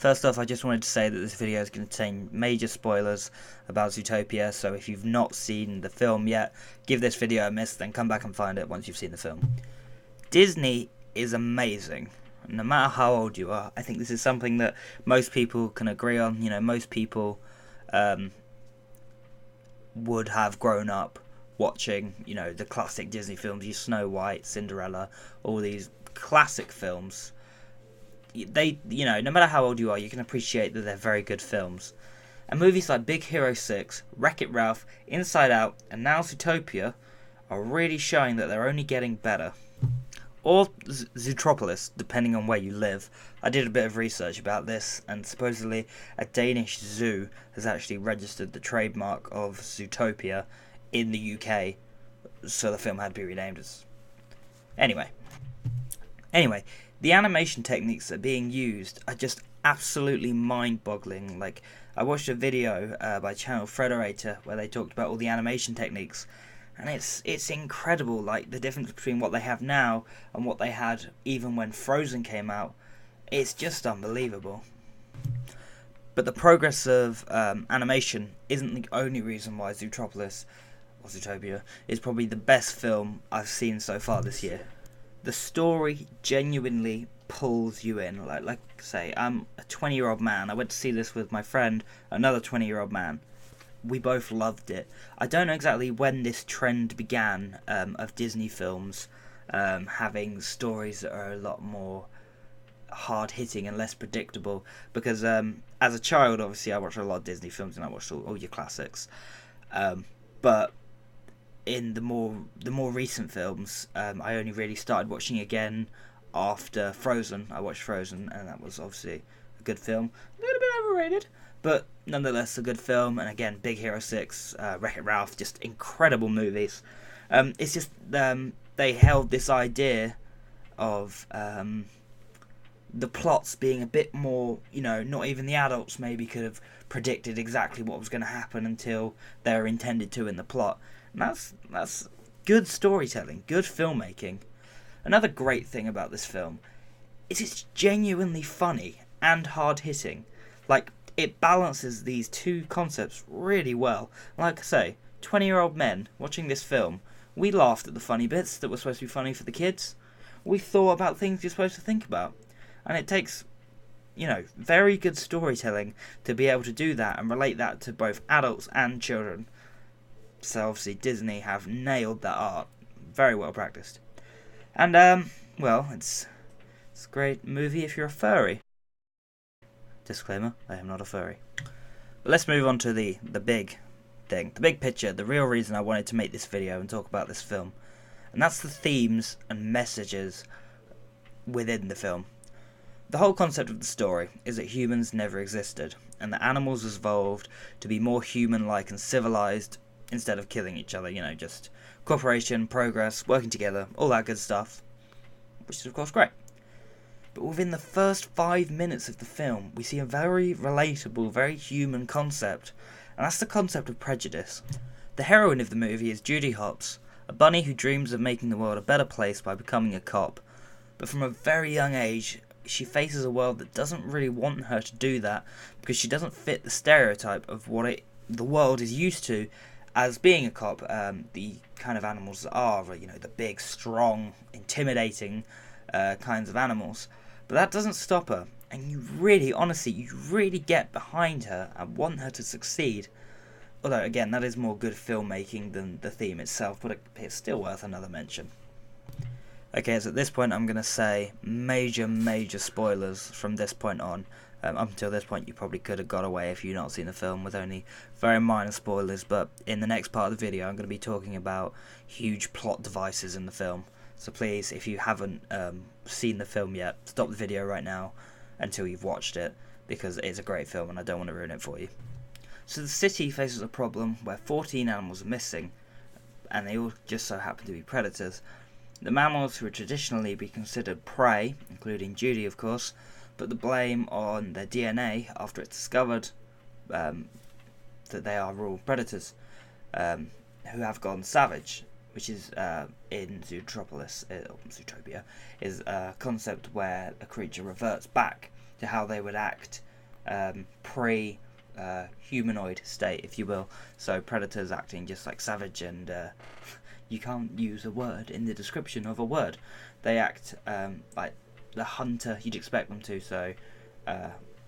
First off, I just wanted to say that this video is going to contain major spoilers about Zootopia, so if you've not seen the film yet, give this video a miss, then come back and find it once you've seen the film. Disney is amazing. No matter how old you are, I think this is something that most people can agree on. You know, most people would have grown up watching, you know, the classic Disney films, your Snow White, Cinderella, all these classic films. They, you know, no matter how old you are, you can appreciate that they're very good films. And movies like Big Hero 6, Wreck-It Ralph, Inside Out, and now Zootopia are really showing that they're only getting better. Or Zootropolis, depending on where you live. I did a bit of research about this, and supposedly a Danish zoo has actually registered the trademark of Zootopia in the UK, so the film had to be renamed as... Anyway, the animation techniques that are being used are just absolutely mind-boggling. Like, I watched a video by Channel Frederator where they talked about all the animation techniques, and it's incredible, like the difference between what they have now and what they had even when Frozen came out. It's just unbelievable. But the progress of animation isn't the only reason why Zootropolis, or Zootopia, is probably the best film I've seen so far this year. The story genuinely pulls you in. Like say, I'm a 20-year-old man. I went to see this with my friend, another 20-year-old man. We both loved it. I don't know exactly when this trend began of Disney films having stories that are a lot more hard-hitting and less predictable. Because as a child, obviously, I watched a lot of Disney films and I watched all your classics. But in the more recent films, I only really started watching again after Frozen. I watched Frozen, and that was obviously a good film. A little bit overrated, but nonetheless a good film. And again, Big Hero 6, Wreck-It Ralph, just incredible movies. It's just they held this idea of the plots being a bit more, you know, not even the adults maybe could have predicted exactly what was going to happen until they were intended to in the plot. And that's good storytelling, good filmmaking. Another great thing about this film is it's genuinely funny and hard-hitting. Like, it balances these two concepts really well. Like I say, 20-year-old men watching this film, we laughed at the funny bits that were supposed to be funny for the kids. We thought about things you're supposed to think about. And it takes, you know, very good storytelling to be able to do that and relate that to both adults and children. So obviously Disney have nailed that art. Very well practiced. And, well, it's a great movie if you're a furry. Disclaimer, I am not a furry. But let's move on to the big thing. The big picture, the real reason I wanted to make this video and talk about this film. And that's the themes and messages within the film. The whole concept of the story is that humans never existed, and that animals evolved to be more human-like and civilized instead of killing each other, you know, just cooperation, progress, working together, all that good stuff, which is of course great. But within the first 5 minutes of the film, we see a very relatable, very human concept, and that's the concept of prejudice. The heroine of the movie is Judy Hopps, a bunny who dreams of making the world a better place by becoming a cop, but from a very young age, she faces a world that doesn't really want her to do that, because she doesn't fit the stereotype of what the world is used to as being a cop. The kind of animals that are, you know, the big, strong, intimidating kinds of animals. But that doesn't stop her, and you really, honestly, you really get behind her and want her to succeed. Although, again, that is more good filmmaking than the theme itself, but it's still worth another mention. Okay, so at this point I'm going to say major spoilers from this point on. Up until this point you probably could have got away if you've not seen the film with only very minor spoilers, but in the next part of the video I'm going to be talking about huge plot devices in the film. So please, if you haven't seen the film yet, stop the video right now until you've watched it, because it's a great film and I don't want to ruin it for you. So the city faces a problem where 14 animals are missing, and they all just so happen to be predators. The mammals who would traditionally be considered prey, including Judy of course, put the blame on their DNA after it's discovered that they are all predators who have gone savage, which is in Zootopia, is a concept where a creature reverts back to how they would act pre-humanoid state, if you will. So predators acting just like savage, and you can't use a word in the description of a word. They act like the hunter you'd expect them to. So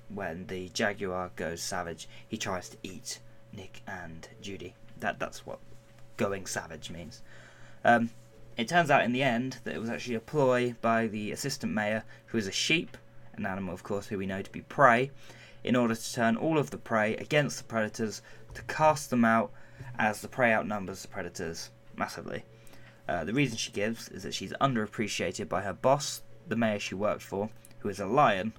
when the jaguar goes savage, he tries to eat Nick and Judy. That's what going savage means. It turns out in the end that it was actually a ploy by the assistant mayor, who is a sheep, an animal of course who we know to be prey, in order to turn all of the prey against the predators, to cast them out, as the prey outnumbers the predators massively. The reason she gives is that she's underappreciated by her boss, the mayor she worked for, who is a lion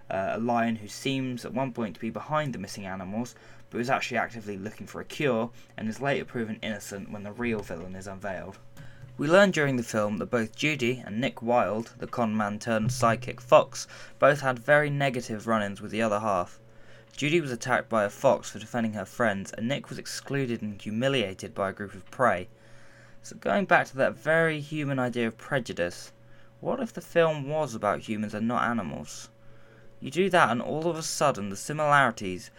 who seems at one point to be behind the missing animals, but is actually actively looking for a cure, and is later proven innocent when the real villain is unveiled. We learn during the film that both Judy and Nick Wilde, the con man turned sidekick fox, both had very negative run-ins with the other half. Judy was attacked by a fox for defending her friends, and Nick was excluded and humiliated by a group of prey. So going back to that very human idea of prejudice, what if the film was about humans and not animals? You do that and all of a sudden the similarities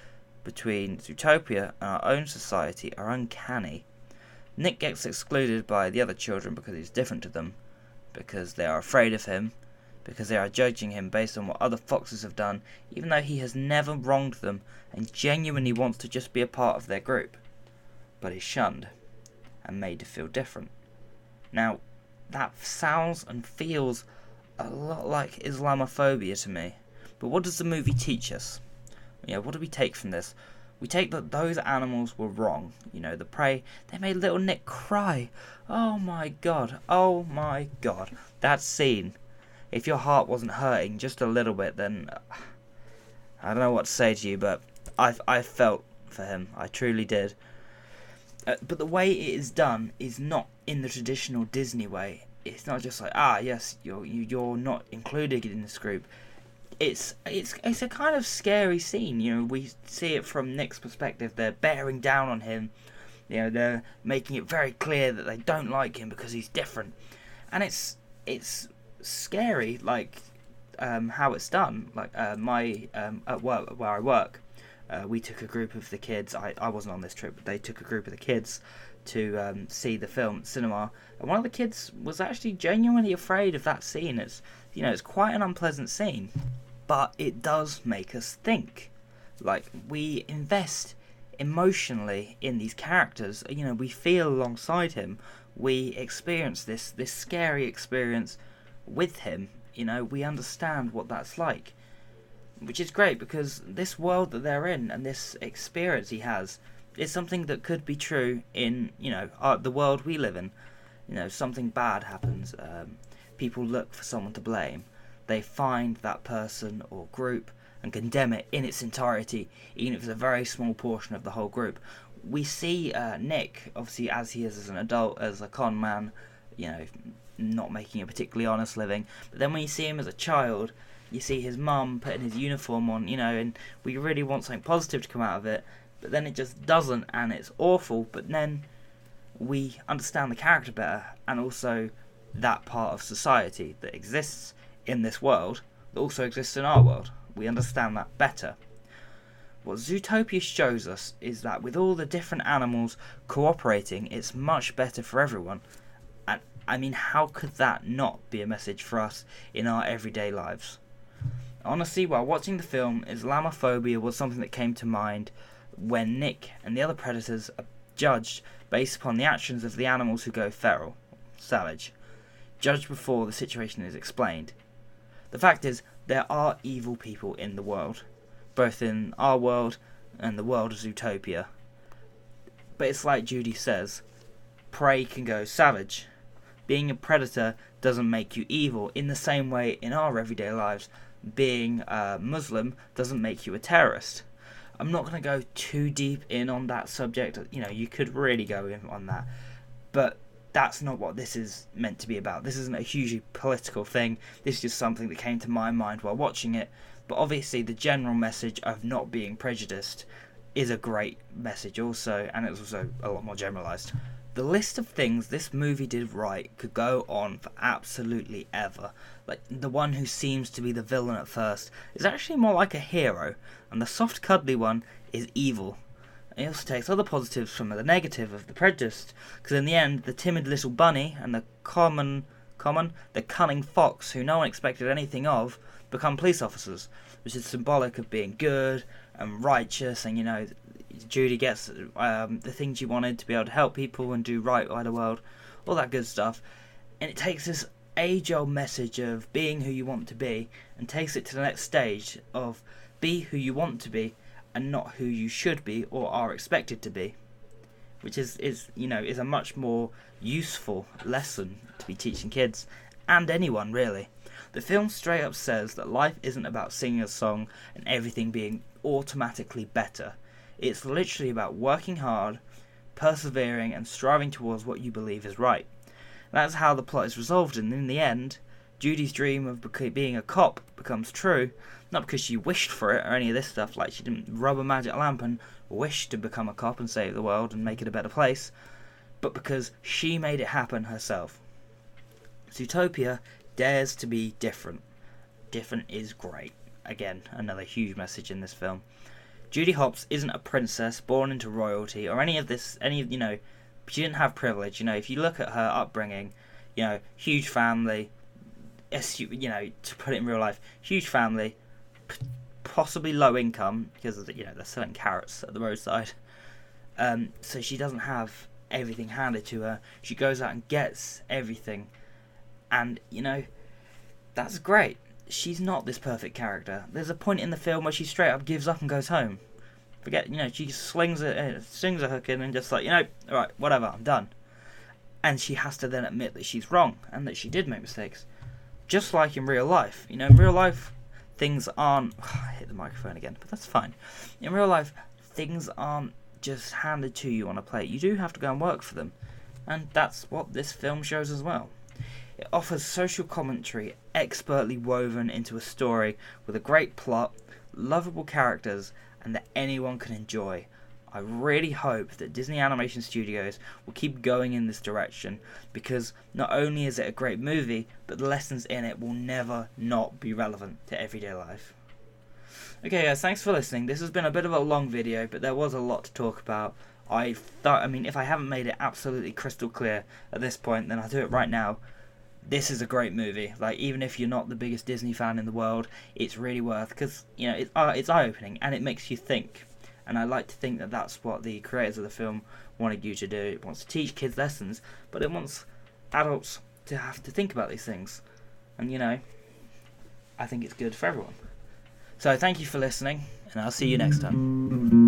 between Zootopia and our own society are uncanny. Nick gets excluded by the other children because he's different to them, because they are afraid of him, because they are judging him based on what other foxes have done, even though he has never wronged them and genuinely wants to just be a part of their group. But he's shunned and made to feel different. Now, that sounds and feels a lot like Islamophobia to me. But what does the movie teach us? What do we take from this? We take that those animals were wrong. The prey, they made little Nick cry. Oh my god. That scene. If your heart wasn't hurting just a little bit, then I don't know what to say to you, but I felt for him. I truly did. But the way it is done is not in the traditional Disney way. It's not just like, yes, you're not included in this group. It's a kind of scary scene. We see it from Nick's perspective. They're bearing down on him. They're making it very clear that they don't like him because he's different, and it's scary. Like how it's done. Like my at work where I work, we took a group of the kids. I wasn't on this trip, but they took a group of the kids to see the film at cinema, and one of the kids was actually genuinely afraid of that scene. It's quite an unpleasant scene. But it does make us think. Like, we invest emotionally in these characters. We feel alongside him. We experience this scary experience with him. We understand what that's like. Which is great, because this world that they're in and this experience he has is something that could be true in, the world we live in. Something bad happens. People look for someone to blame. They find that person or group and condemn it in its entirety, even if it's a very small portion of the whole group. We see Nick, obviously, as he is as an adult, as a con man, not making a particularly honest living. But then when you see him as a child, you see his mum putting his uniform on, and we really want something positive to come out of it. But then it just doesn't, and it's awful. But then we understand the character better, and also that part of society that exists in this world that also exists in our world. We understand that better. What Zootopia shows us is that with all the different animals cooperating, it's much better for everyone. And I mean, how could that not be a message for us in our everyday lives? Honestly, while watching the film, Islamophobia was something that came to mind when Nick and the other predators are judged based upon the actions of the animals who go feral, savage, judged before the situation is explained. The fact is, there are evil people in the world, both in our world and the world of Zootopia. But it's like Judy says, prey can go savage. Being a predator doesn't make you evil, in the same way in our everyday lives, being a Muslim doesn't make you a terrorist. I'm not going to go too deep in on that subject. You could really go in on that. But that's not what this is meant to be about. This isn't a hugely political thing. This is just something that came to my mind while watching it. But obviously the general message of not being prejudiced is a great message also, and it's also a lot more generalised. The list of things this movie did right could go on for absolutely ever. Like, the one who seems to be the villain at first is actually more like a hero, and the soft cuddly one is evil. It also takes all the positives from the negative of the prejudiced, because in the end, the timid little bunny and the the cunning fox, who no one expected anything of, become police officers, which is symbolic of being good and righteous, and, you know, Judy gets the things she wanted to be able to help people and do right by the world, all that good stuff. And it takes this age-old message of being who you want to be and takes it to the next stage of be who you want to be and not who you should be or are expected to be, which is a much more useful lesson to be teaching kids and anyone really. The film straight up says that life isn't about singing a song and everything being automatically better. It's literally about working hard, persevering, and striving towards what you believe is right. That's how the plot is resolved, and in the end, Judy's dream of being a cop becomes true, not because she wished for it or any of this stuff, like she didn't rub a magic lamp and wish to become a cop and save the world and make it a better place, but because she made it happen herself. Zootopia dares to be different. Different is great. Again, another huge message in this film. Judy Hopps isn't a princess born into royalty or any of this, she didn't have privilege. You know, if you look at her upbringing, you know, huge family, to put it in real life, huge family, possibly low income because they're selling carrots at the roadside. So she doesn't have everything handed to her. She goes out and gets everything, and that's great. She's not this perfect character. There's a point in the film where she straight up gives up and goes home. She slings a hook in and just like, alright, whatever, I'm done. And she has to then admit that she's wrong and that she did make mistakes. Just like in real life. In real life, things aren't... I hit the microphone again, but that's fine. In real life, things aren't just handed to you on a plate. You do have to go and work for them. And that's what this film shows as well. It offers social commentary expertly woven into a story with a great plot, lovable characters, and that anyone can enjoy. I really hope that Disney Animation Studios will keep going in this direction, because not only is it a great movie, but the lessons in it will never not be relevant to everyday life. Okay guys, thanks for listening. This has been a bit of a long video, but there was a lot to talk about. If I haven't made it absolutely crystal clear at this point, then I'll do it right now. This is a great movie. Like, even if you're not the biggest Disney fan in the world, it's really worth, because it's eye-opening and it makes you think. And I like to think that that's what the creators of the film wanted you to do. It wants to teach kids lessons, but it wants adults to have to think about these things. And I think it's good for everyone. So thank you for listening, and I'll see you next time.